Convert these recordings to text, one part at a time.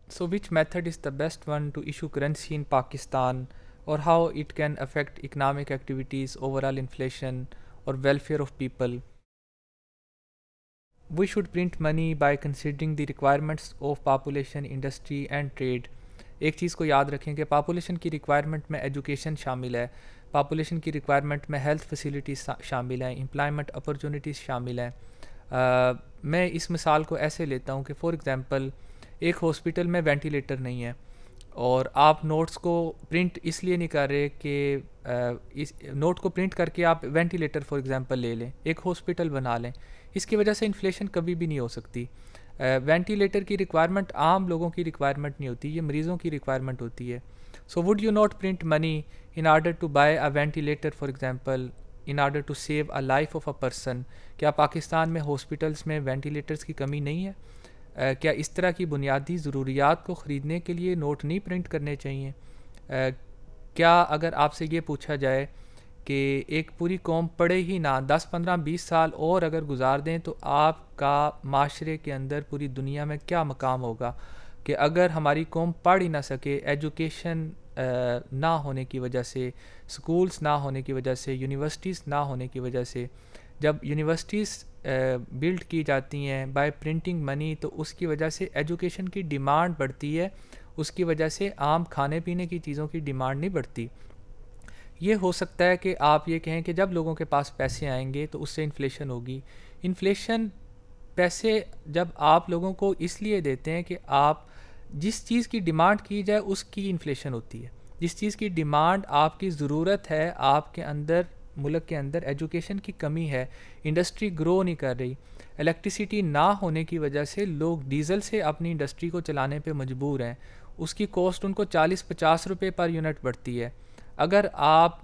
So, which method is the best one to issue currency in Pakistan, or how it can affect economic activities, overall inflation, or welfare of people? We should print money by considering the requirements of population, industry and trade. एक चीज़ को याद रखें कि population की requirement में education शामिल है, population की रिक्वायरमेंट में हेल्थ फैसिलिटीज़ शामिल हैं, एम्प्लॉयमेंट अपॉर्चुनिटीज़ शामिल हैं। मैं इस मिसाल को ऐसे लेता हूँ कि फ़ॉर एग्ज़ाम्पल एक हॉस्पिटल में वेंटिलेटर नहीं है और आप नोट्स को प्रिंट इसलिए नहीं कर रहे कि इस नोट को प्रिंट करके आप वेंटिलेटर फॉर एग्ज़ाम्पल ले लें, एक हॉस्पिटल बना लें। इसकी वजह से इन्फ्लेशन कभी भी नहीं हो सकती। वेंटिलेटर की रिक्वायरमेंट आम लोगों की रिक्वायरमेंट नहीं होती, ये मरीज़ों की रिक्वायरमेंट होती है। So would you not print money in order to buy a ventilator for example, in order to save a life of a person? क्या पाकिस्तान में हॉस्पिटल्स में वेंटिलेटर्स की कमी नहीं है? क्या इस तरह की बुनियादी ज़रूरियात को ख़रीदने के लिए नोट नहीं प्रिंट करने चाहिए? क्या अगर आपसे ये पूछा जाए कि एक पूरी कौम पढ़े ही ना 10 15 20 साल और अगर गुजार दें तो आपका माशरे के अंदर पूरी दुनिया में क्या मकाम होगा? कि अगर हमारी कौम पढ़ ही ना सके, एजुकेशन ना होने की वजह से, स्कूल्स ना होने की वजह से, यूनिवर्सिटीज़ ना होने की वजह से, जब यूनिवर्सिटीज़ बिल्ड की जाती हैं बाय प्रिंटिंग मनी तो उसकी वजह से एजुकेशन की डिमांड बढ़ती है, उसकी वजह से आम खाने पीने की चीज़ों की डिमांड नहीं बढ़ती। ये हो सकता है कि आप ये कहें कि जब लोगों के पास पैसे आएंगे तो उससे इन्फ्लेशन होगी। इन्फ्लेशन पैसे जब आप लोगों को इसलिए देते हैं कि आप जिस चीज़ की डिमांड की जाए उसकी इन्फ्लेशन होती है। जिस चीज़ की डिमांड आपकी ज़रूरत है, आपके अंदर मुल्क के अंदर एजुकेशन की कमी है, इंडस्ट्री ग्रो नहीं कर रही, इलेक्ट्रिसिटी ना होने की वजह से लोग डीज़ल से अपनी इंडस्ट्री को चलाने पे मजबूर हैं, उसकी कॉस्ट उनको 40-50 रुपए पर यूनिट पड़ती है। अगर आप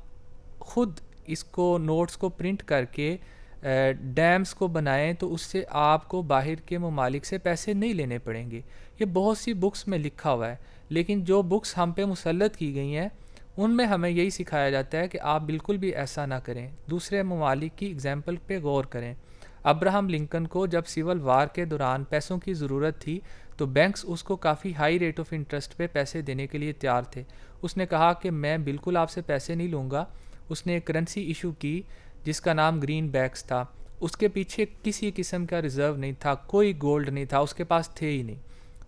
ख़ुद इसको नोट्स को प्रिंट करके डैम्स को बनाएं तो उससे आपको बाहर के ममालिक से पैसे नहीं लेने पड़ेंगे। ये बहुत सी बुक्स में लिखा हुआ है, लेकिन जो बुक्स हम पे मुसल्लत की गई हैं उनमें हमें यही सिखाया जाता है कि आप बिल्कुल भी ऐसा ना करें, दूसरे ममालिक की एग्जाम्पल पे गौर करें। अब्राहम लिंकन को जब सिविल वार के दौरान पैसों की ज़रूरत थी तो बैंक्स उसको काफ़ी हाई रेट ऑफ इंटरेस्ट पे पैसे देने के लिए तैयार थे। उसने कहा कि मैं बिल्कुल आपसे पैसे नहीं लूँगा। उसने एक करेंसी इशू की जिसका नाम ग्रीन बैक्स था। उसके पीछे किसी किस्म का रिज़र्व नहीं था, कोई गोल्ड नहीं था, उसके पास थे ही नहीं।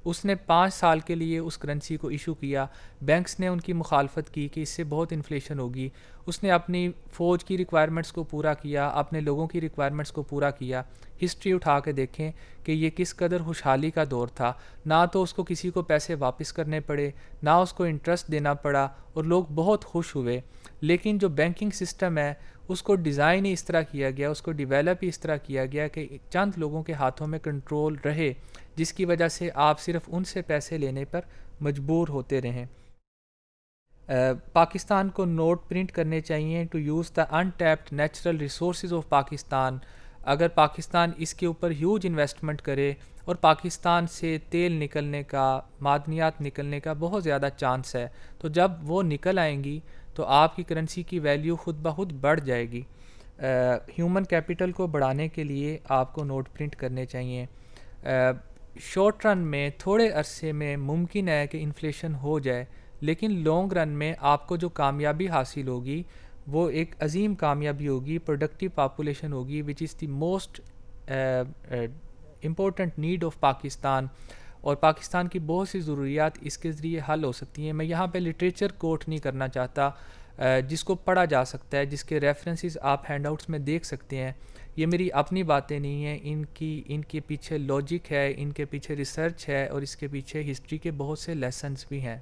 उसने 5 साल के लिए उस करेंसी को इशू किया। बैंक्स ने उनकी मुखालफत की कि इससे बहुत इन्फ्लेशन होगी। उसने अपनी फ़ौज की रिक्वायरमेंट्स को पूरा किया, अपने लोगों की रिक्वायरमेंट्स को पूरा किया। हिस्ट्री उठा के देखें कि ये किस कदर खुशहाली का दौर था। ना तो उसको किसी को पैसे वापस करने पड़े, ना उसको इंटरेस्ट देना पड़ा और लोग बहुत खुश हुए। लेकिन जो बैंकिंग सिस्टम है उसको डिज़ाइन ही इस तरह किया गया, उसको डेवलप ही इस तरह किया गया कि चंद लोगों के हाथों में कंट्रोल रहे, जिसकी वजह से आप सिर्फ उनसे पैसे लेने पर मजबूर होते रहें। पाकिस्तान को नोट प्रिंट करने चाहिए to use the untapped natural resource of Pakistan. अगर पाकिस्तान इसके ऊपर ह्यूज इन्वेस्टमेंट करे और पाकिस्तान से तेल निकलने का, मादनियात निकलने का बहुत ज़्यादा चांस है, तो जब वो निकल आएंगी तो आपकी करेंसी की वैल्यू खुद ब खुद बढ़ जाएगी। ह्यूमन कैपिटल को बढ़ाने के लिए आपको नोट प्रिंट करने चाहिए। शॉर्ट रन में थोड़े अरसे में मुमकिन है कि इन्फ्लेशन हो जाए, लेकिन लॉन्ग रन में आपको जो कामयाबी हासिल होगी वो एक अजीम कामयाबी होगी, प्रोडक्टिव पॉपुलेशन होगी, which is the most important need of Pakistan. और पाकिस्तान की बहुत सी ज़रूरियात इसके ज़रिए हल हो सकती हैं। मैं यहाँ पे लिटरेचर कोट नहीं करना चाहता, जिसको पढ़ा जा सकता है, जिसके रेफरेंसेस आप हैंडआउट्स में देख सकते हैं। ये मेरी अपनी बातें नहीं हैं, इनके पीछे लॉजिक है, इनके पीछे रिसर्च है और इसके पीछे हिस्ट्री के बहुत से लेसन्स भी हैं।